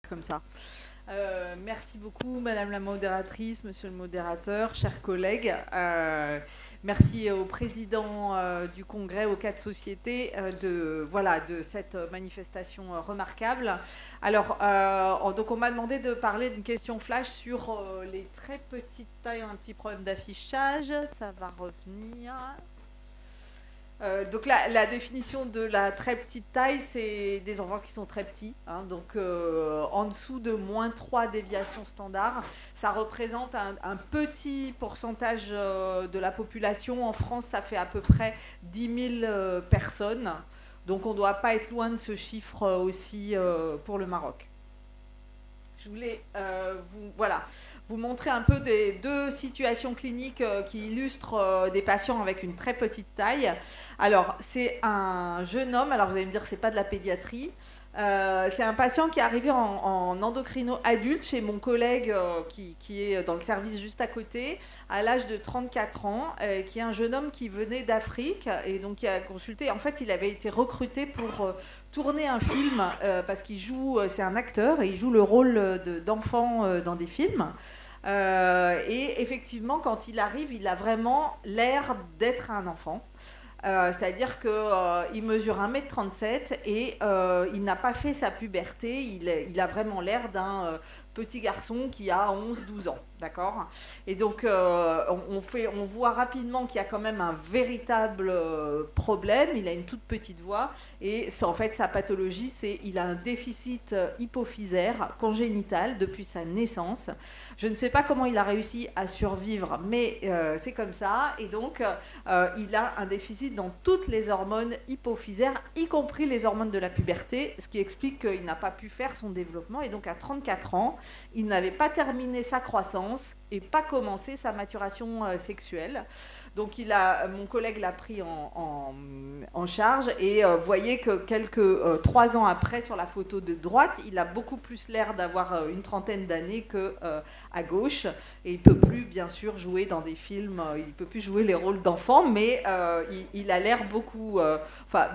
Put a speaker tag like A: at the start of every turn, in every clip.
A: comme ça. Merci beaucoup, Madame la modératrice, Monsieur le modérateur, chers collègues. Merci au président du Congrès, aux 4 sociétés, de cette manifestation remarquable. Alors, donc on m'a demandé de parler d'une question flash sur les très petites tailles, un petit problème d'affichage. Ça va revenir. Donc la définition de la très petite taille, c'est des enfants qui sont très petits, hein, donc en dessous de -3 déviations standard. Ça représente un petit pourcentage de la population. En France, ça fait à peu près 10 000 personnes. Donc on ne doit pas être loin de ce chiffre aussi pour le Maroc. Je voulais vous montrer un peu des 2 situations cliniques qui illustrent des patients avec une très petite taille. Alors, c'est un jeune homme, alors vous allez me dire que ce n'est pas de la pédiatrie. C'est un patient qui est arrivé en endocrino adulte chez mon collègue qui est dans le service juste à côté, à l'âge de 34 ans, qui est un jeune homme qui venait d'Afrique et donc qui a consulté. En fait, il avait été recruté pour tourner un film parce qu'il joue, c'est un acteur et il joue le rôle d'enfant dans des films. Et effectivement, quand il arrive, il a vraiment l'air d'être un enfant. C'est-à-dire qu'il mesure 1,37 m et il n'a pas fait sa puberté. Il a vraiment l'air d'un petit garçon qui a 11-12 ans. D'accord ? Et donc, on voit rapidement qu'il y a quand même un véritable problème. Il a une toute petite voix. Et en fait, sa pathologie, c'est qu'il a un déficit hypophysaire congénital depuis sa naissance. Je ne sais pas comment il a réussi à survivre, mais c'est comme ça. Et donc, il a un déficit dans toutes les hormones hypophysaires, y compris les hormones de la puberté, ce qui explique qu'il n'a pas pu faire son développement. Et donc, à 34 ans, il n'avait pas terminé sa croissance et pas commencé sa maturation sexuelle. Donc mon collègue l'a pris en charge et voyez que 3 ans après, sur la photo de droite, il a beaucoup plus l'air d'avoir une trentaine d'années qu'à gauche. Et il ne peut plus, bien sûr, jouer dans des films, il ne peut plus jouer les rôles d'enfant, mais il a l'air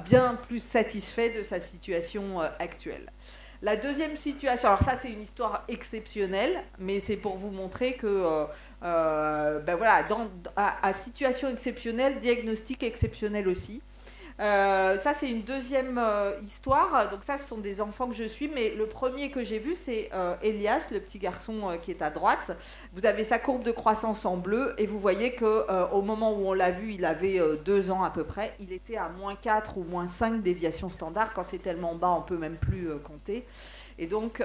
A: bien plus satisfait de sa situation actuelle. La deuxième situation, alors ça c'est une histoire exceptionnelle, mais c'est pour vous montrer que à situation exceptionnelle, diagnostic exceptionnel aussi. Ça c'est une deuxième histoire. Donc ça, ce sont des enfants que je suis, mais le premier que j'ai vu, c'est Elias, le petit garçon qui est à droite. Vous avez sa courbe de croissance en bleu et vous voyez qu'au moment où on l'a vu, il avait 2 ans à peu près. Il était à -4 ou -5 déviations standard. Quand c'est tellement bas, on ne peut même plus compter. Et donc,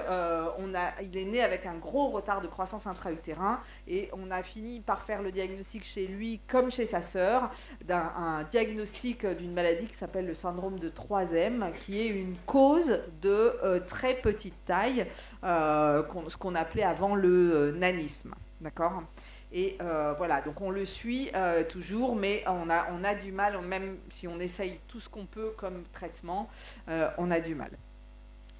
A: il est né avec un gros retard de croissance intra-utérin et on a fini par faire le diagnostic chez lui comme chez sa sœur, un diagnostic d'une maladie qui s'appelle le syndrome de 3M, qui est une cause de très petite taille, ce qu'on appelait avant le nanisme. D'accord ? Et voilà, donc on le suit toujours, mais on a du mal, même si on essaye tout ce qu'on peut comme traitement, on a du mal.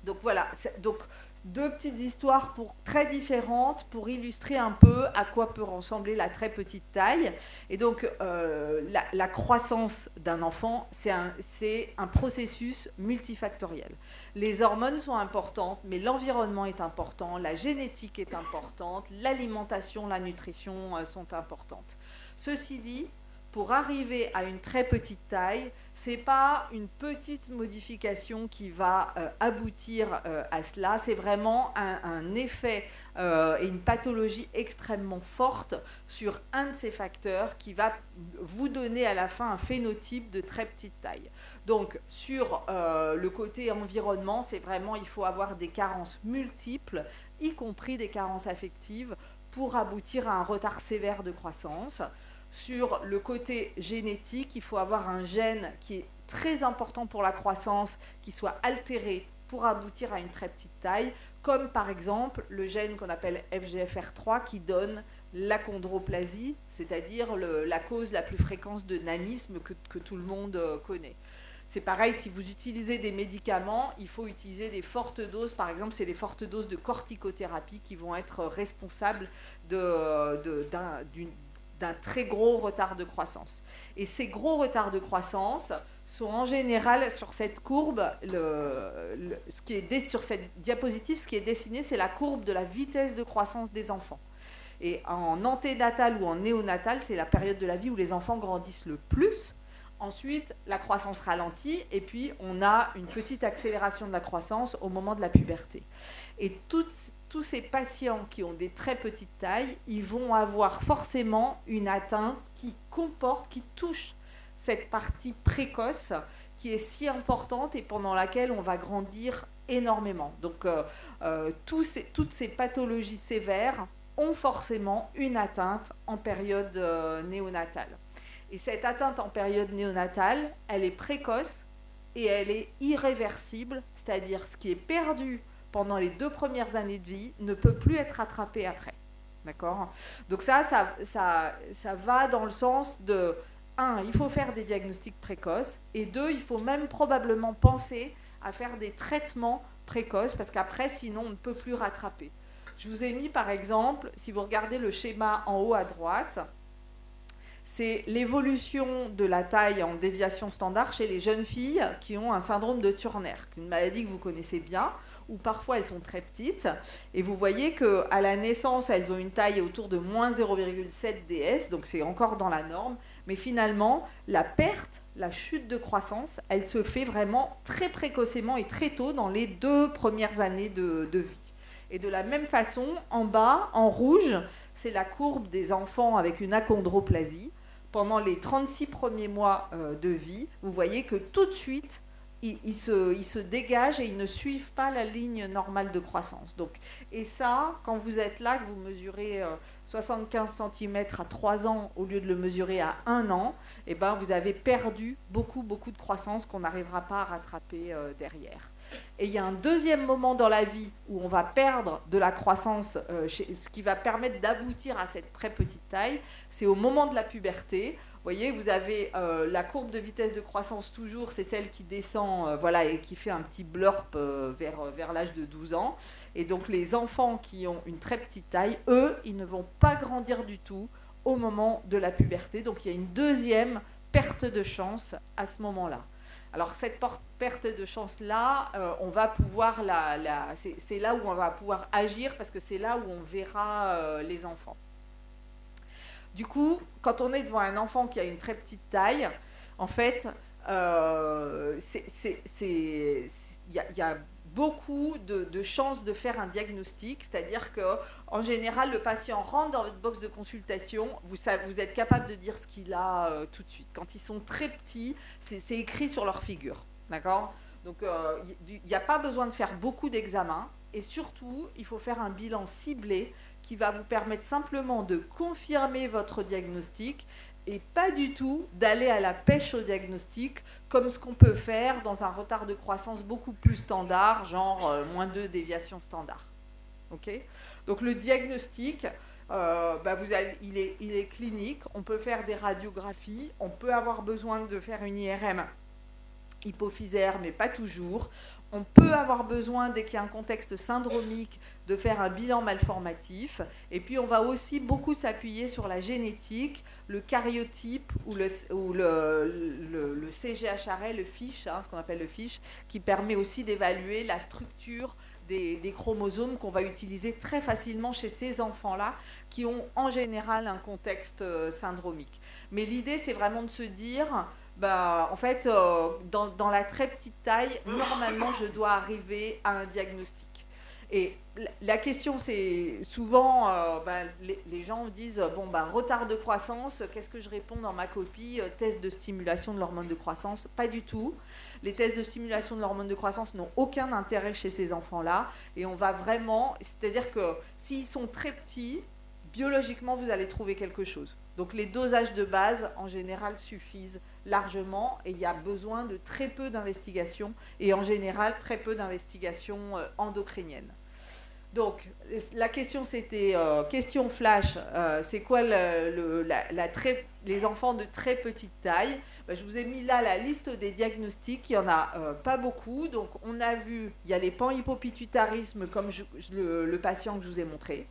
A: Donc voilà, donc 2 petites histoires très différentes pour illustrer un peu à quoi peut ressembler la très petite taille. Et donc la croissance d'un enfant, c'est un processus multifactoriel. Les hormones sont importantes, mais l'environnement est important, la génétique est importante, l'alimentation, la nutrition sont importantes. Ceci dit, pour arriver à une très petite taille, ce n'est pas une petite modification qui va aboutir à cela, c'est vraiment un effet et une pathologie extrêmement forte sur un de ces facteurs qui va vous donner à la fin un phénotype de très petite taille. Donc sur le côté environnement, c'est vraiment, il faut avoir des carences multiples, y compris des carences affectives, pour aboutir à un retard sévère de croissance. Sur le côté génétique, il faut avoir un gène qui est très important pour la croissance, qui soit altéré pour aboutir à une très petite taille, comme par exemple le gène qu'on appelle FGFR3 qui donne l'achondroplasie, c'est-à-dire la cause la plus fréquente de nanisme que tout le monde connaît. C'est pareil, si vous utilisez des médicaments, il faut utiliser des fortes doses. Par exemple, c'est les fortes doses de corticothérapie qui vont être responsables d'un très gros retard de croissance. Et ces gros retards de croissance sont en général sur cette courbe, ce qui est sur cette diapositive, ce qui est dessiné, c'est la courbe de la vitesse de croissance des enfants. Et en anténatal ou en néonatal, c'est la période de la vie où les enfants grandissent le plus. Ensuite, la croissance ralentit et puis on a une petite accélération de la croissance au moment de la puberté. Et tous ces patients qui ont des très petites tailles, ils vont avoir forcément une atteinte qui touche cette partie précoce qui est si importante et pendant laquelle on va grandir énormément. Donc, toutes ces pathologies sévères ont forcément une atteinte en période néonatale. Et cette atteinte en période néonatale, elle est précoce et elle est irréversible, c'est-à-dire ce qui est perdu pendant les 2 premières années de vie ne peut plus être rattrapé après. D'accord ? Donc ça va dans le sens de 1, il faut faire des diagnostics précoces et 2, il faut même probablement penser à faire des traitements précoces parce qu'après, sinon, on ne peut plus rattraper. Je vous ai mis par exemple, si vous regardez le schéma en haut à droite, c'est l'évolution de la taille en déviation standard chez les jeunes filles qui ont un syndrome de Turner, une maladie que vous connaissez bien, où parfois elles sont très petites. Et vous voyez qu'à la naissance, elles ont une taille autour de moins 0,7 ds, donc c'est encore dans la norme. Mais finalement, la chute de croissance, elle se fait vraiment très précocement et très tôt dans les 2 premières années de vie. Et de la même façon, en bas, en rouge, c'est la courbe des enfants avec une achondroplasie. Pendant les 36 premiers mois de vie, vous voyez que tout de suite, ils se dégagent et ils ne suivent pas la ligne normale de croissance. Donc, et ça, quand vous êtes là, que vous mesurez 75 cm à 3 ans au lieu de le mesurer à 1 an, eh ben, vous avez perdu beaucoup de croissance qu'on n'arrivera pas à rattraper derrière. Et il y a un deuxième moment dans la vie où on va perdre de la croissance, ce qui va permettre d'aboutir à cette très petite taille, c'est au moment de la puberté. Vous voyez, vous avez la courbe de vitesse de croissance toujours, c'est celle qui descend et qui fait un petit blurp vers l'âge de 12 ans. Et donc les enfants qui ont une très petite taille, eux, ils ne vont pas grandir du tout au moment de la puberté. Donc il y a une deuxième perte de chance à ce moment-là. Alors cette perte de chance-là, on va pouvoir c'est là où on va pouvoir agir parce que c'est là où on verra les enfants. Du coup, quand on est devant un enfant qui a une très petite taille, en fait, il y a beaucoup de chances de faire un diagnostic, c'est-à-dire qu'en général, le patient rentre dans votre box de consultation, vous êtes capable de dire ce qu'il a tout de suite. Quand ils sont très petits, c'est écrit sur leur figure, d'accord ? Donc, il n'y a pas besoin de faire beaucoup d'examens, et surtout, il faut faire un bilan ciblé qui va vous permettre simplement de confirmer votre diagnostic et pas du tout d'aller à la pêche au diagnostic comme ce qu'on peut faire dans un retard de croissance beaucoup plus standard, genre moins 2 déviations standard. Okay ? Donc le diagnostic, il est clinique, on peut faire des radiographies, on peut avoir besoin de faire une IRM hypophysaire, mais pas toujours. On peut avoir besoin, dès qu'il y a un contexte syndromique, de faire un bilan malformatif. Et puis, on va aussi beaucoup s'appuyer sur la génétique, le karyotype ou le CGHRL, le FISH, ce qu'on appelle le FISH, qui permet aussi d'évaluer la structure des chromosomes qu'on va utiliser très facilement chez ces enfants-là qui ont en général un contexte syndromique. Mais l'idée, c'est vraiment de se dire... en fait, dans la très petite taille, normalement, je dois arriver à un diagnostic. Et la question, c'est souvent, les gens me disent, retard de croissance, qu'est-ce que je réponds dans ma copie ? Test de stimulation de l'hormone de croissance. Pas du tout. Les tests de stimulation de l'hormone de croissance n'ont aucun intérêt chez ces enfants-là. Et on va vraiment, c'est-à-dire que s'ils sont très petits, biologiquement, vous allez trouver quelque chose. Donc les dosages de base, en général, suffisent largement et il y a besoin de très peu d'investigations et en général, très peu d'investigations endocriniennes. Donc, la question, c'était, question flash, c'est quoi les enfants de très petite taille ? Je vous ai mis là la liste des diagnostics, il n'y en a pas beaucoup. Donc, on a vu, il y a les panhypopituitarismes comme le patient que je vous ai montré.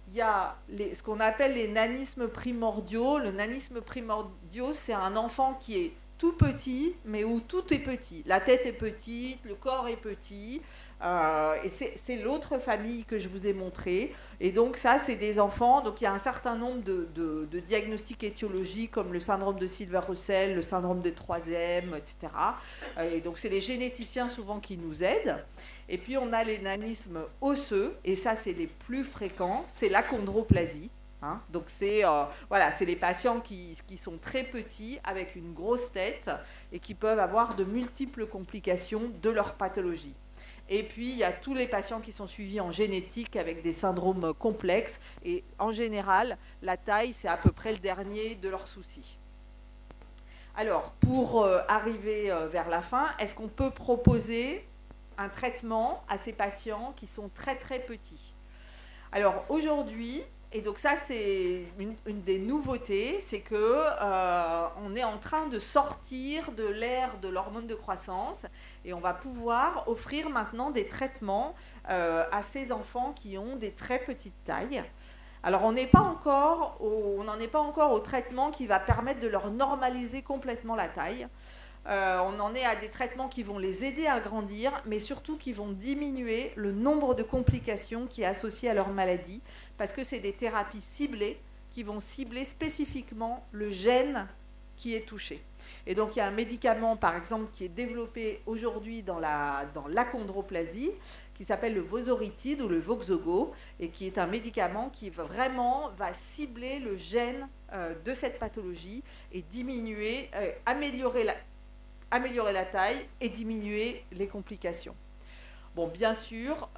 A: Il y a ce qu'on appelle les nanismes primordiaux. Le nanisme primordiaux, c'est un enfant qui est tout petit, mais où tout est petit. La tête est petite, le corps est petit. Et c'est l'autre famille que je vous ai montrée. Et donc ça, c'est des enfants. Donc il y a un certain nombre de diagnostics étiologiques comme le syndrome de Silver-Russell, le syndrome de 3e, etc. Et donc c'est les généticiens souvent qui nous aident. Et puis on a les nanismes osseux. Et ça, c'est les plus fréquents. C'est l'achondroplasie. Hein, donc c'est les patients qui sont très petits avec une grosse tête et qui peuvent avoir de multiples complications de leur pathologie. Et puis il y a tous les patients qui sont suivis en génétique avec des syndromes complexes et en général la taille c'est à peu près le dernier de leurs soucis. Alors pour arriver vers la fin, est-ce qu'on peut proposer un traitement à ces patients qui sont très très petits? Alors aujourd'hui, et donc ça c'est une des nouveautés, c'est que on est en train de sortir de l'ère de l'hormone de croissance et on va pouvoir offrir maintenant des traitements à ces enfants qui ont des très petites tailles. Alors on n'en est pas encore au traitement qui va permettre de leur normaliser complètement la taille. On en est à des traitements qui vont les aider à grandir, mais surtout qui vont diminuer le nombre de complications qui est associé à leur maladie, parce que c'est des thérapies ciblées qui vont cibler spécifiquement le gène qui est touché. Et donc il y a un médicament, par exemple, qui est développé aujourd'hui dans l'achondroplasie, qui s'appelle le vosoritide ou le Voxzogo, et qui est un médicament qui vraiment va cibler le gène de cette pathologie et diminuer, améliorer la taille et diminuer les complications. Bon, bien sûr,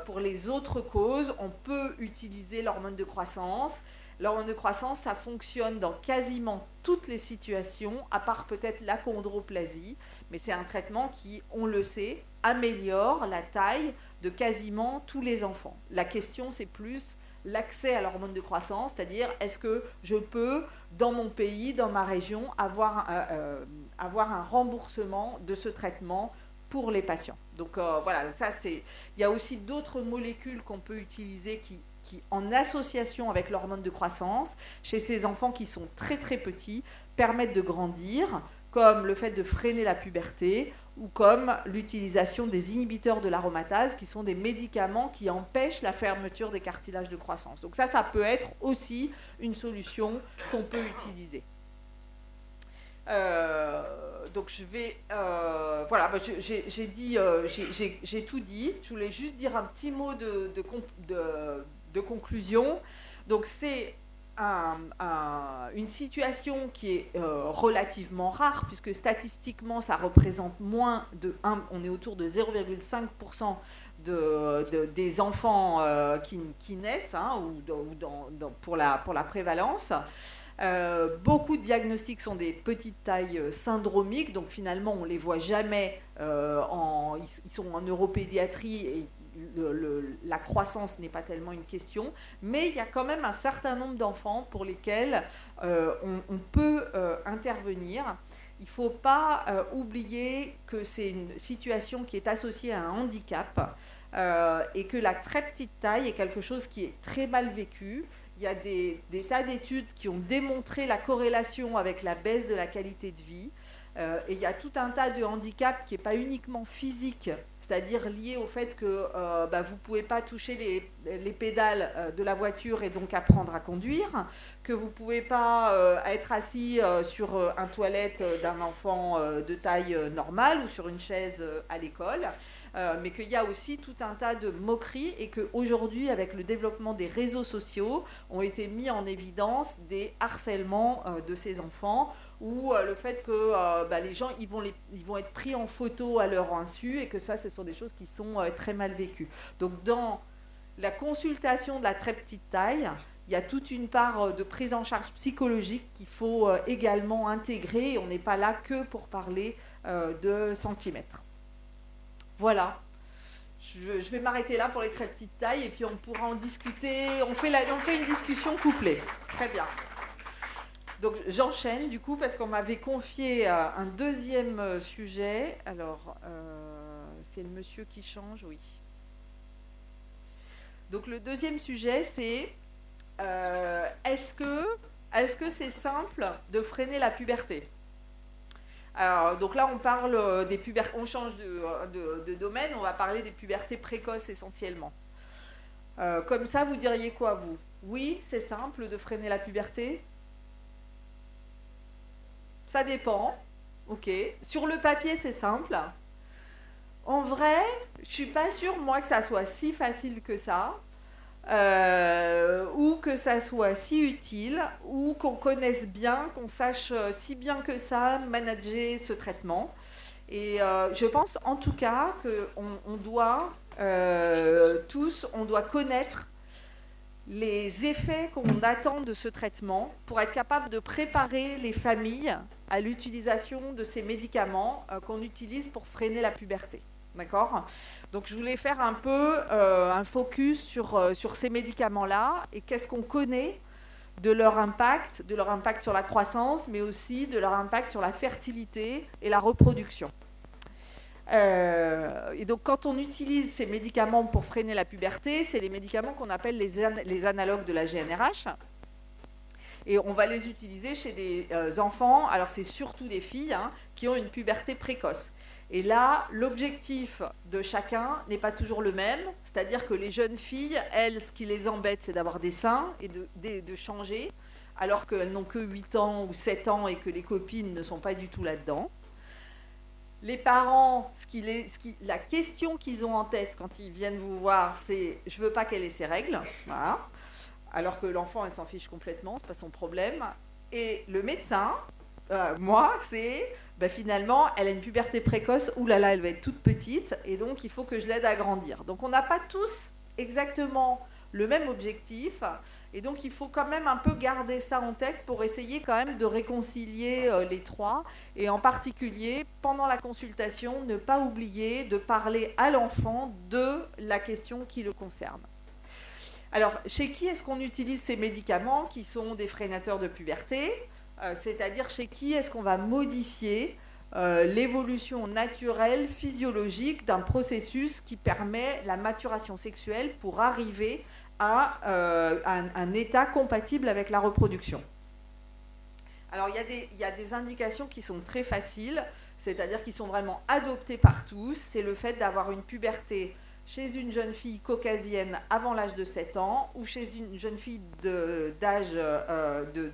A: pour les autres causes, on peut utiliser l'hormone de croissance. L'hormone de croissance, ça fonctionne dans quasiment toutes les situations, à part peut-être l'achondroplasie, mais c'est un traitement qui, on le sait, améliore la taille de quasiment tous les enfants. La question, c'est plus l'accès à l'hormone de croissance, c'est-à-dire est-ce que je peux, dans mon pays, dans ma région, avoir un remboursement de ce traitement pour les patients. Donc voilà, donc ça c'est. Il y a aussi d'autres molécules qu'on peut utiliser qui, en association avec l'hormone de croissance, chez ces enfants qui sont très très petits, permettent de grandir, comme le fait de freiner la puberté, ou comme l'utilisation des inhibiteurs de l'aromatase, qui sont des médicaments qui empêchent la fermeture des cartilages de croissance. Donc ça peut être aussi une solution qu'on peut utiliser. Donc je vais, voilà, j'ai tout dit. Je voulais juste dire un petit mot de conclusion. Donc c'est une situation qui est relativement rare, puisque statistiquement ça représente moins de 1, on est autour de 0,5% des enfants qui naissent, hein, pour la prévalence. Beaucoup de diagnostics sont des petites tailles syndromiques, donc finalement on ne les voit jamais, ils sont en neuropédiatrie et la croissance n'est pas tellement une question, mais il y a quand même un certain nombre d'enfants pour lesquels on peut intervenir. Il ne faut pas oublier que c'est une situation qui est associée à un handicap et que la très petite taille est quelque chose qui est très mal vécu. Il y a des tas d'études qui ont démontré la corrélation avec la baisse de la qualité de vie. Et il y a tout un tas de handicaps qui n'est pas uniquement physique, c'est-à-dire lié au fait que vous ne pouvez pas toucher les pédales de la voiture et donc apprendre à conduire, que vous ne pouvez pas être assis sur un toilette d'un enfant de taille normale ou sur une chaise à l'école. Mais qu'il y a aussi tout un tas de moqueries et qu'aujourd'hui, avec le développement des réseaux sociaux, ont été mis en évidence des harcèlements de ces enfants ou le fait que les gens ils vont être pris en photo à leur insu et que ça, ce sont des choses qui sont très mal vécues. Donc dans la consultation de la très petite taille, il y a toute une part de prise en charge psychologique qu'il faut également intégrer. On n'est pas là que pour parler de centimètres. Voilà, je vais m'arrêter là pour les très petites tailles et puis on pourra en discuter. On fait une discussion couplée. Très bien. Donc j'enchaîne du coup parce qu'on m'avait confié un deuxième sujet. Alors, c'est le monsieur qui change, oui. Donc le deuxième sujet, c'est est-ce que c'est simple de freiner la puberté ? Alors, donc là, on parle des pubertés, on change de domaine, on va parler des pubertés précoces essentiellement. Comme ça, vous diriez quoi, vous? Oui, c'est simple de freiner la puberté? Ça dépend. Ok. Sur le papier, c'est simple. En vrai, je suis pas sûre, moi, que ça soit si facile que ça. Ou que ça soit si utile, ou qu'on connaisse bien, qu'on sache si bien que ça manager ce traitement. Et je pense en tout cas qu'on doit tous, on doit connaître les effets qu'on attend de ce traitement pour être capable de préparer les familles à l'utilisation de ces médicaments qu'on utilise pour freiner la puberté. D'accord? Donc je voulais faire un peu un focus sur ces médicaments-là et qu'est-ce qu'on connaît de leur impact sur la croissance, mais aussi de leur impact sur la fertilité et la reproduction. Et donc quand on utilise ces médicaments pour freiner la puberté, c'est les médicaments qu'on appelle les analogues de la GnRH. Et on va les utiliser chez des enfants, alors c'est surtout des filles, qui ont une puberté précoce. Et là, l'objectif de chacun n'est pas toujours le même, c'est-à-dire que les jeunes filles, elles, ce qui les embête, c'est d'avoir des seins et de changer, alors qu'elles n'ont que 8 ans ou 7 ans et que les copines ne sont pas du tout là-dedans. Les parents, la question qu'ils ont en tête quand ils viennent vous voir, c'est « je veux pas qu'elle ait ses règles ». Voilà. Alors que l'enfant, elle s'en fiche complètement, c'est pas son problème. Et le médecin, moi, c'est finalement, elle a une puberté précoce, oulala, elle va être toute petite, et donc il faut que je l'aide à grandir. Donc on n'a pas tous exactement le même objectif, et donc il faut quand même un peu garder ça en tête pour essayer quand même de réconcilier les trois, et en particulier, pendant la consultation, ne pas oublier de parler à l'enfant de la question qui le concerne. Alors, chez qui est-ce qu'on utilise ces médicaments qui sont des freinateurs de puberté? C'est-à-dire chez qui est-ce qu'on va modifier l'évolution naturelle, physiologique d'un processus qui permet la maturation sexuelle pour arriver à un état compatible avec la reproduction. Alors, il y a des indications qui sont très faciles, c'est-à-dire qui sont vraiment adoptées par tous. C'est le fait d'avoir une puberté chez une jeune fille caucasienne avant l'âge de 7 ans ou chez une jeune fille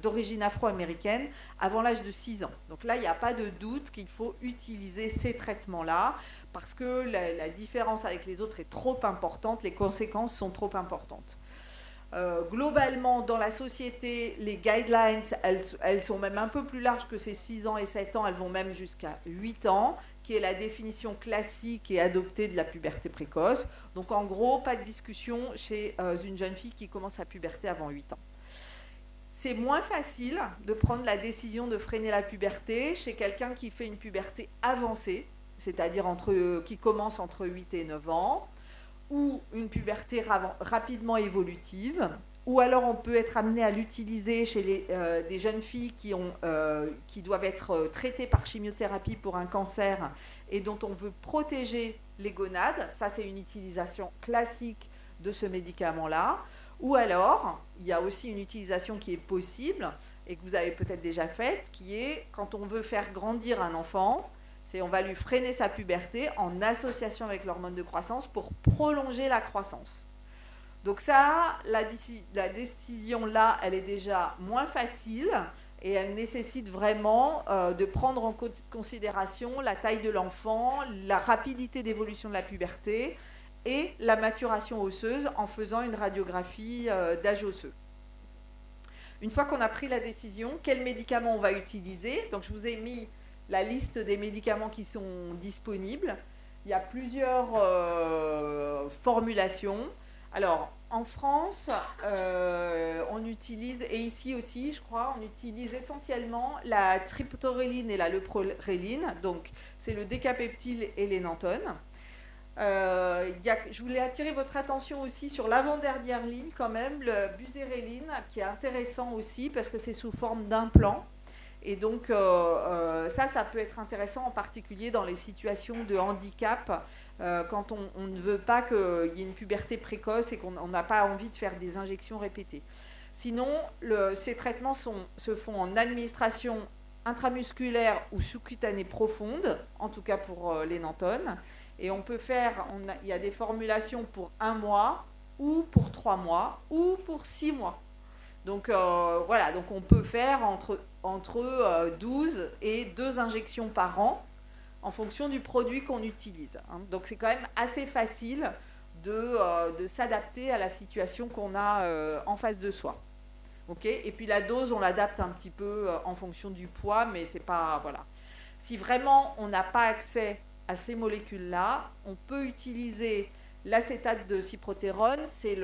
A: d'origine afro-américaine avant l'âge de 6 ans. Donc là, il n'y a pas de doute qu'il faut utiliser ces traitements-là parce que la différence avec les autres est trop importante, les conséquences sont trop importantes. Globalement, dans la société, les guidelines, elles sont même un peu plus larges que ces 6 ans et 7 ans, elles vont même jusqu'à 8 ans, qui est la définition classique et adoptée de la puberté précoce. Donc en gros, pas de discussion chez une jeune fille qui commence sa puberté avant 8 ans. C'est moins facile de prendre la décision de freiner la puberté chez quelqu'un qui fait une puberté avancée, c'est-à-dire qui commence entre 8 et 9 ans, ou une puberté rapidement évolutive, ou alors on peut être amené à l'utiliser chez des jeunes filles qui doivent être traitées par chimiothérapie pour un cancer et dont on veut protéger les gonades. Ça, c'est une utilisation classique de ce médicament-là. Ou alors, il y a aussi une utilisation qui est possible et que vous avez peut-être déjà faite, qui est quand on veut faire grandir un enfant, on va lui freiner sa puberté en association avec l'hormone de croissance pour prolonger la croissance. Donc ça, la décision là, elle est déjà moins facile et elle nécessite vraiment de prendre en considération la taille de l'enfant, la rapidité d'évolution de la puberté et la maturation osseuse en faisant une radiographie d'âge osseux. Une fois qu'on a pris la décision, quel médicament on va utiliser? Donc je vous ai mis la liste des médicaments qui sont disponibles. Il y a plusieurs formulations. Alors, en France, on utilise, et ici aussi, je crois, on utilise essentiellement la triptorelline et la leuprorelline. Donc, c'est le décapeptyl et l'énantone. Je voulais attirer votre attention aussi sur l'avant-dernière ligne, quand même, le buséréline, qui est intéressant aussi parce que c'est sous forme d'implant. Et donc, ça peut être intéressant, en particulier dans les situations de handicap, quand on ne veut pas qu'il y ait une puberté précoce et qu'on n'a pas envie de faire des injections répétées. Sinon, ces traitements se font en administration intramusculaire ou sous-cutanée profonde, en tout cas pour les Nantones. Et on peut faire, il y a des formulations pour 1 mois, ou pour 3 mois, ou pour 6 mois. Donc voilà, donc on peut faire entre 12 et 2 injections par an, en fonction du produit qu'on utilise. Donc c'est quand même assez facile de s'adapter à la situation qu'on a en face de soi. Okay, et puis la dose, on l'adapte un petit peu en fonction du poids, mais c'est pas... Voilà. Si vraiment on n'a pas accès à ces molécules-là, on peut utiliser l'acétate de cyprotérone, c'est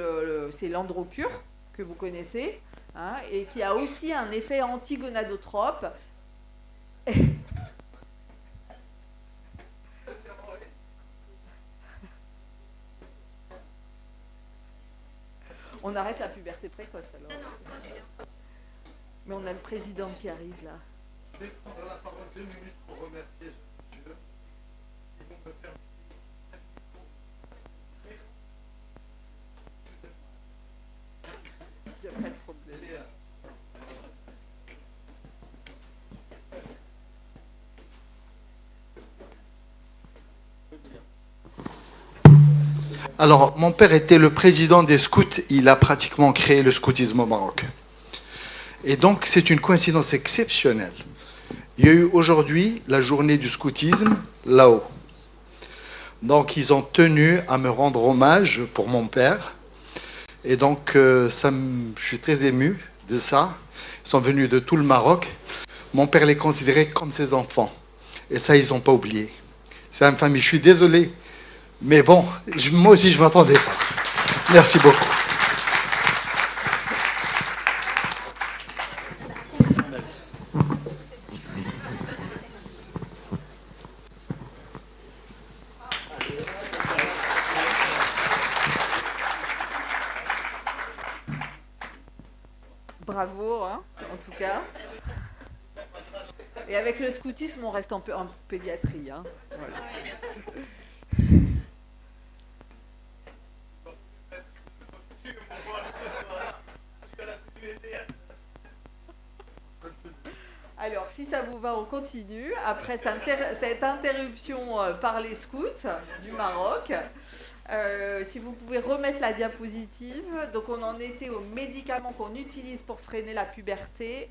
A: l'Androcur, que vous connaissez, hein, et qui a aussi un effet antigonadotrope. On arrête la puberté précoce alors. Mais on a le président qui arrive là.
B: Je vais prendre la parole 2 minutes pour remercier Dieu. Si vous me permettez.
A: Il n'y a pas de problème.
B: Alors, mon père était le président des scouts. Il a pratiquement créé le scoutisme au Maroc. Et donc, c'est une coïncidence exceptionnelle. Il y a eu aujourd'hui la journée du scoutisme là-haut. Donc, ils ont tenu à me rendre hommage pour mon père. Et donc, je suis très ému de ça. Ils sont venus de tout le Maroc. Mon père les considérait comme ses enfants. Et ça, ils n'ont pas oublié. C'est une famille. Je suis désolé. Mais bon, moi aussi, je ne m'attendais pas. Merci beaucoup.
A: Bravo, hein, en tout cas. Et avec le scoutisme, on reste en pédiatrie. Hein. Voilà. Alors, si ça vous va, on continue. Après cette interruption par les scouts du Maroc, si vous pouvez remettre la diapositive. Donc, on en était aux médicaments qu'on utilise pour freiner la puberté.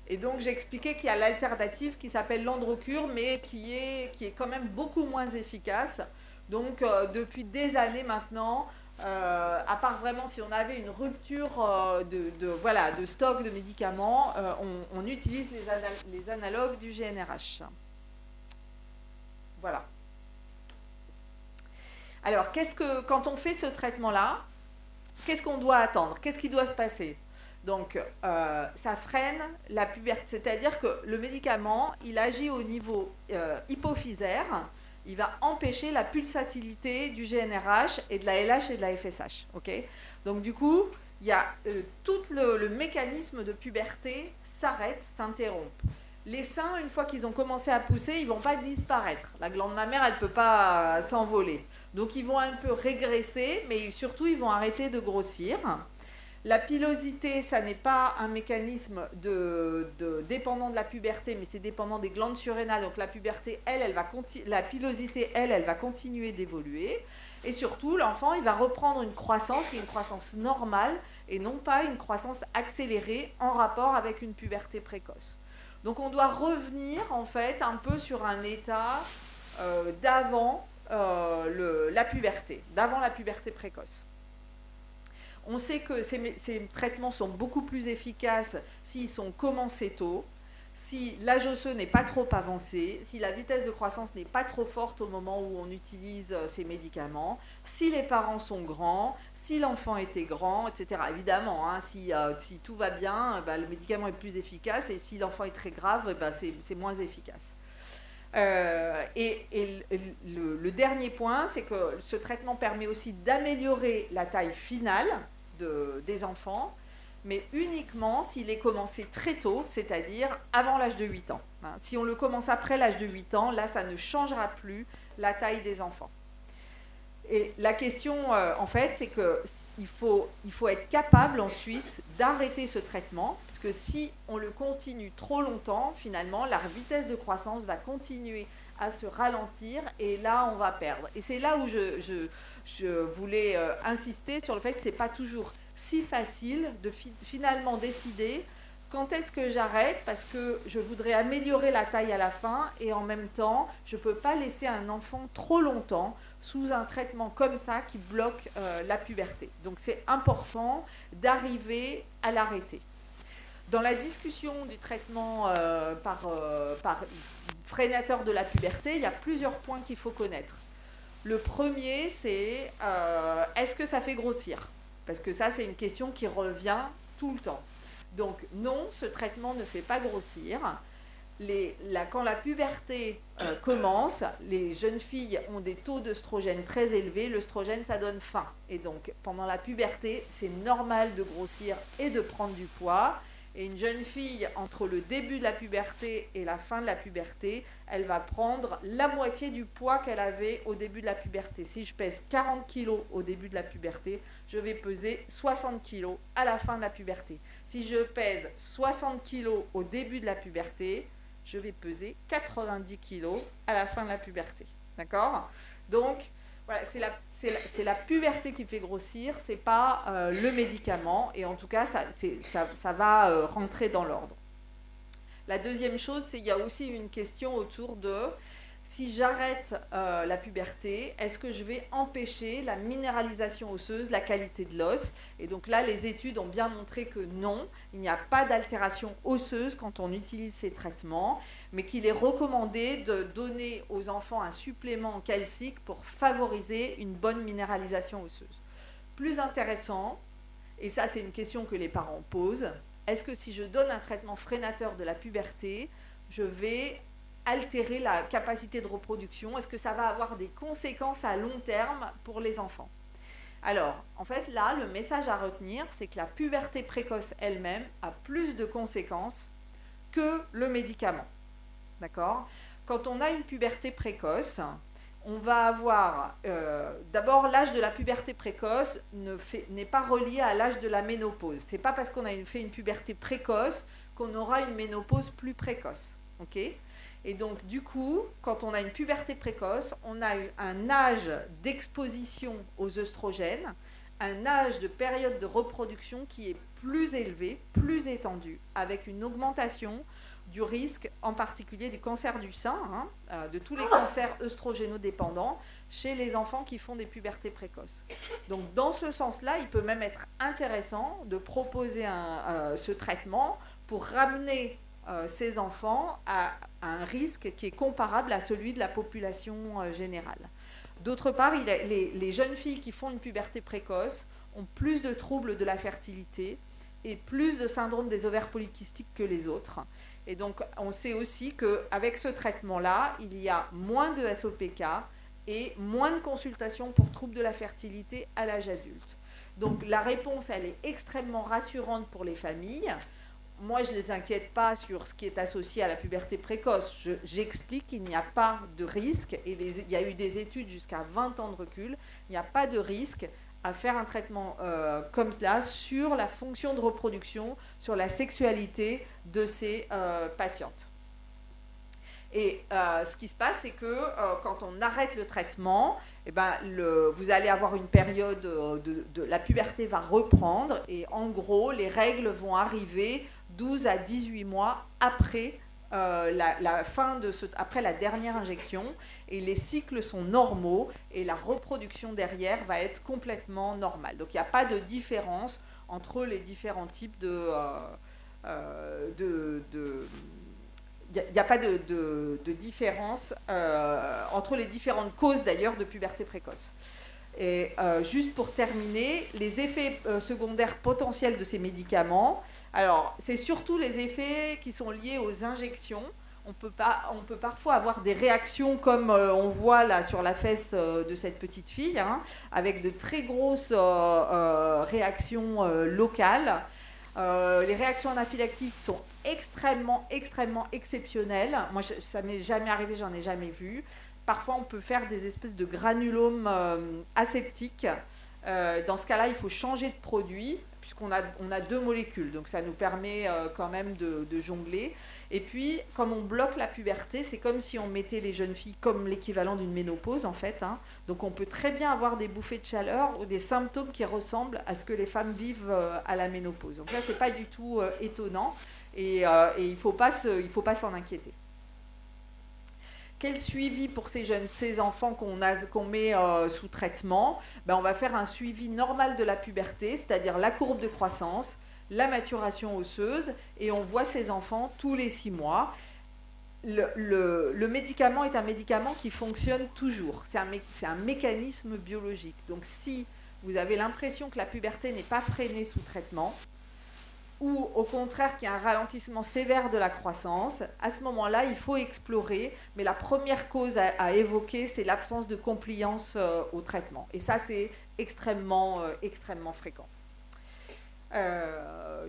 A: Et donc, j'expliquais qu'il y a l'alternative qui s'appelle l'Androcur, mais qui est quand même beaucoup moins efficace. Donc, depuis des années maintenant, à part vraiment si on avait une rupture de stock de médicaments, on utilise les analogues du GnRH. Voilà. Alors, quand on fait ce traitement-là, qu'est-ce qu'on doit attendre? Qu'est-ce qui doit se passer? Donc, ça freine la puberté. C'est-à-dire que le médicament, il agit au niveau hypophysaire. Il va empêcher la pulsatilité du GnRH et de la LH et de la FSH. Okay, donc, du coup, il y a tout le mécanisme de puberté s'arrête, s'interrompt. Les seins, une fois qu'ils ont commencé à pousser, ils ne vont pas disparaître. La glande mammaire, elle ne peut pas s'envoler. Donc, ils vont un peu régresser, mais surtout, ils vont arrêter de grossir. La pilosité, ça n'est pas un mécanisme dépendant de la puberté, mais c'est dépendant des glandes surrénales. Donc la puberté, la pilosité, elle va continuer d'évoluer. Et surtout, l'enfant, il va reprendre une croissance qui est une croissance normale et non pas une croissance accélérée en rapport avec une puberté précoce. Donc on doit revenir en fait un peu sur un état d'avant la puberté, d'avant la puberté précoce. On sait que ces traitements sont beaucoup plus efficaces s'ils sont commencés tôt, si l'âge osseux n'est pas trop avancé, si la vitesse de croissance n'est pas trop forte au moment où on utilise ces médicaments, si les parents sont grands, si l'enfant était grand, etc. Évidemment, hein, si tout va bien, le médicament est plus efficace, et si l'enfant est très grave, c'est moins efficace. Le dernier point, c'est que ce traitement permet aussi d'améliorer la taille finale des enfants, mais uniquement s'il est commencé très tôt, c'est-à-dire avant l'âge de 8 ans. Si on le commence après l'âge de 8 ans, là, ça ne changera plus la taille des enfants. Et la question, en fait, c'est qu'il faut être capable ensuite d'arrêter ce traitement, parce que si on le continue trop longtemps, finalement, la vitesse de croissance va continuer à se ralentir, et là, on va perdre. Et c'est là où je voulais insister sur le fait que ce n'est pas toujours si facile de finalement décider quand est-ce que j'arrête, parce que je voudrais améliorer la taille à la fin, et en même temps, je ne peux pas laisser un enfant trop longtemps sous un traitement comme ça qui bloque la puberté. Donc c'est important d'arriver à l'arrêter. Dans la discussion du traitement par freinateur de la puberté, il y a plusieurs points qu'il faut connaître. Le premier, c'est est-ce que ça fait grossir? Parce que ça, c'est une question qui revient tout le temps. Donc non, ce traitement ne fait pas grossir. Quand la puberté commence, les jeunes filles ont des taux d'œstrogène très élevés. L'œstrogène, ça donne faim. Et donc, pendant la puberté, c'est normal de grossir et de prendre du poids. Et une jeune fille, entre le début de la puberté et la fin de la puberté, elle va prendre la moitié du poids qu'elle avait au début de la puberté. Si je pèse 40 kg au début de la puberté, je vais peser 60 kg à la fin de la puberté. Si je pèse 60 kg au début de la puberté, je vais peser 90 kg à la fin de la puberté. D'accord? Donc, voilà, c'est la puberté qui fait grossir, c'est pas le médicament, et en tout cas, ça va rentrer dans l'ordre. La deuxième chose, c'est qu'il y a aussi une question autour de si j'arrête la puberté, est-ce que je vais empêcher la minéralisation osseuse, la qualité de l'os? Et donc là, les études ont bien montré que non, il n'y a pas d'altération osseuse quand on utilise ces traitements, mais qu'il est recommandé de donner aux enfants un supplément calcique pour favoriser une bonne minéralisation osseuse. Plus intéressant, et ça c'est une question que les parents posent, est-ce que si je donne un traitement freinateur de la puberté, je vais altérer la capacité de reproduction? Est-ce que ça va avoir des conséquences à long terme pour les enfants? Alors, en fait, là, le message à retenir, c'est que la puberté précoce elle-même a plus de conséquences que le médicament. D'accord? Quand on a une puberté précoce, on va avoir... d'abord, l'âge de la puberté précoce n'est pas relié à l'âge de la ménopause. Ce n'est pas parce qu'on a fait une puberté précoce qu'on aura une ménopause plus précoce. Ok? Et donc, du coup, quand on a une puberté précoce, on a eu un âge d'exposition aux œstrogènes, un âge de période de reproduction qui est plus élevé, plus étendu, avec une augmentation du risque, en particulier du cancer du sein, de tous les cancers œstrogénodépendants, chez les enfants qui font des pubertés précoces. Donc, dans ce sens-là, il peut même être intéressant de proposer ce traitement pour ramener ces enfants à un risque qui est comparable à celui de la population générale. D'autre part, les jeunes filles qui font une puberté précoce ont plus de troubles de la fertilité et plus de syndrome des ovaires polykystiques que les autres. Et donc, on sait aussi qu'avec ce traitement-là, il y a moins de SOPK et moins de consultations pour troubles de la fertilité à l'âge adulte. Donc, la réponse, elle est extrêmement rassurante pour les familles. Moi, je ne les inquiète pas sur ce qui est associé à la puberté précoce. J'explique qu'il n'y a pas de risque, et il y a eu des études jusqu'à 20 ans de recul, il n'y a pas de risque à faire un traitement comme cela sur la fonction de reproduction, sur la sexualité de ces patientes. Et ce qui se passe, c'est que quand on arrête le traitement, eh ben, vous allez avoir une période la puberté va reprendre, et en gros, les règles vont arriver 12 à 18 mois après après la dernière injection, et les cycles sont normaux, et la reproduction derrière va être complètement normale. Donc il n'y a pas de différence entre les différents types il n'y a pas de différence entre les différentes causes d'ailleurs de puberté précoce. Et juste pour terminer, les effets secondaires potentiels de ces médicaments, alors c'est surtout les effets qui sont liés aux injections. On peut parfois avoir des réactions comme on voit là sur la fesse de cette petite fille, avec de très grosses réactions locales. Les réactions anaphylactiques sont extrêmement exceptionnelles. Moi, ça m'est jamais arrivé, j'en ai jamais vu. parfois on peut faire des espèces de granulomes aseptiques. Dans ce cas-là, il faut changer de produit, puisqu'on a 2 molécules, donc ça nous permet quand même de jongler. Et puis, comme on bloque la puberté, c'est comme si on mettait les jeunes filles comme l'équivalent d'une ménopause, en fait. Hein. Donc on peut très bien avoir des bouffées de chaleur ou des symptômes qui ressemblent à ce que les femmes vivent à la ménopause. Donc là, c'est pas du tout étonnant, et il faut pas s'en inquiéter. Quel suivi pour ces enfants qu'on met sous traitement? On va faire un suivi normal de la puberté, c'est-à-dire la courbe de croissance, la maturation osseuse, et on voit ces enfants tous les 6 mois. Le médicament est un médicament qui fonctionne toujours. C'est un mécanisme biologique. Donc si vous avez l'impression que la puberté n'est pas freinée sous traitement, ou au contraire qu'il y a un ralentissement sévère de la croissance, à ce moment-là, il faut explorer, mais la première cause à évoquer, c'est l'absence de compliance au traitement. Et ça, c'est extrêmement fréquent.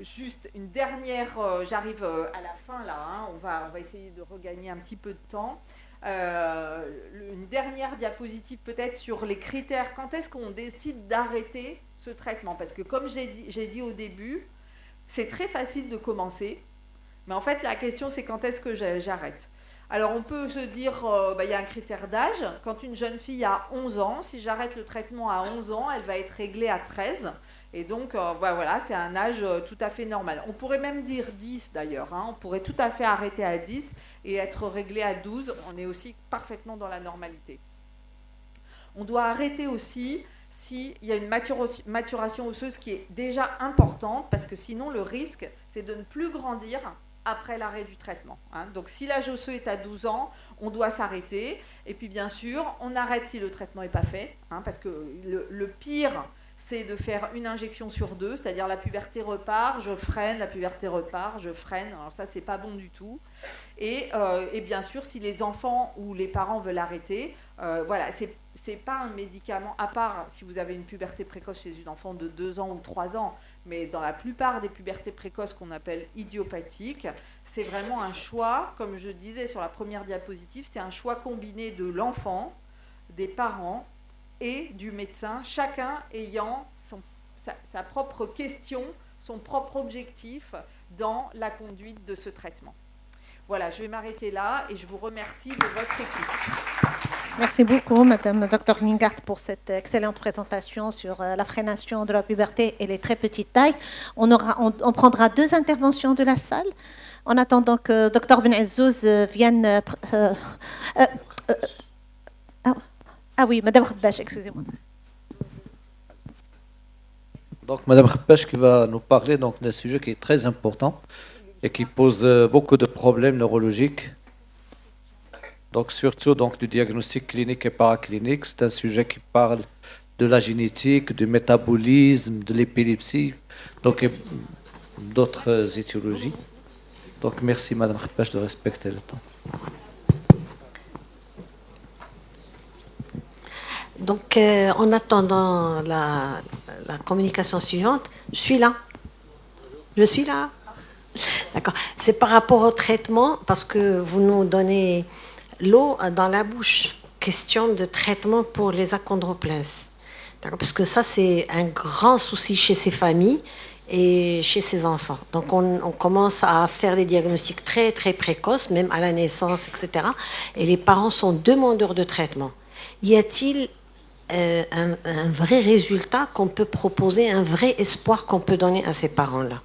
A: Juste une dernière, j'arrive à la fin là, hein, on va essayer de regagner un petit peu de temps. Une dernière diapositive peut-être sur les critères, quand est-ce qu'on décide d'arrêter ce traitement? Parce que comme j'ai dit au début, c'est très facile de commencer, mais en fait, la question, c'est quand est-ce que j'arrête? Alors, on peut se dire, il y a un critère d'âge. Quand une jeune fille a 11 ans, si j'arrête le traitement à 11 ans, elle va être réglée à 13. Et donc, voilà, c'est un âge tout à fait normal. On pourrait même dire 10 d'ailleurs. Hein. On pourrait tout à fait arrêter à 10 et être réglé à 12. On est aussi parfaitement dans la normalité. On doit arrêter aussi s'il y a une maturation osseuse qui est déjà importante, parce que sinon le risque, c'est de ne plus grandir après l'arrêt du traitement. Hein. Donc si l'âge osseux est à 12 ans, on doit s'arrêter. Et puis bien sûr, on arrête si le traitement n'est pas fait, hein, parce que le pire, c'est de faire une injection sur 2, c'est-à-dire la puberté repart, je freine, la puberté repart, je freine. Alors ça, c'est pas bon du tout. Et bien sûr, si les enfants ou les parents veulent arrêter, voilà, c'est pas un médicament, à part si vous avez une puberté précoce chez une enfant de 2 ans ou 3 ans, mais dans la plupart des pubertés précoces qu'on appelle idiopathiques, c'est vraiment un choix, comme je disais sur la première diapositive, c'est un choix combiné de l'enfant, des parents et du médecin, chacun ayant sa propre question, son propre objectif dans la conduite de ce traitement. Voilà, je vais m'arrêter là et je vous remercie de votre écoute.
C: Merci beaucoup, Madame Dr Lingart, pour cette excellente présentation sur la freination de la puberté et les très petites tailles. On prendra 2 interventions de la salle en attendant que Dr Benazzouz vienne. Ah oui, Madame Khabache, excusez-moi.
D: Donc, Madame Khabache qui va nous parler d'un sujet qui est très important et qui pose beaucoup de problèmes neurologiques. Donc, surtout du diagnostic clinique et paraclinique. C'est un sujet qui parle de la génétique, du métabolisme, de l'épilepsie, donc d'autres étiologies. Donc, merci Madame Khabache de respecter le temps.
E: Donc, en attendant la communication suivante, je suis là. Je suis là. D'accord. C'est par rapport au traitement, parce que vous nous donnez l'eau dans la bouche. Question de traitement pour les achondroplasies. D'accord. Parce que ça, c'est un grand souci chez ces familles et chez ces enfants. Donc, on commence à faire des diagnostics très, très précoces, même à la naissance, etc. Et les parents sont demandeurs de traitement. Y a-t-il un vrai résultat qu'on peut proposer, un vrai espoir qu'on peut donner à ces parents-là?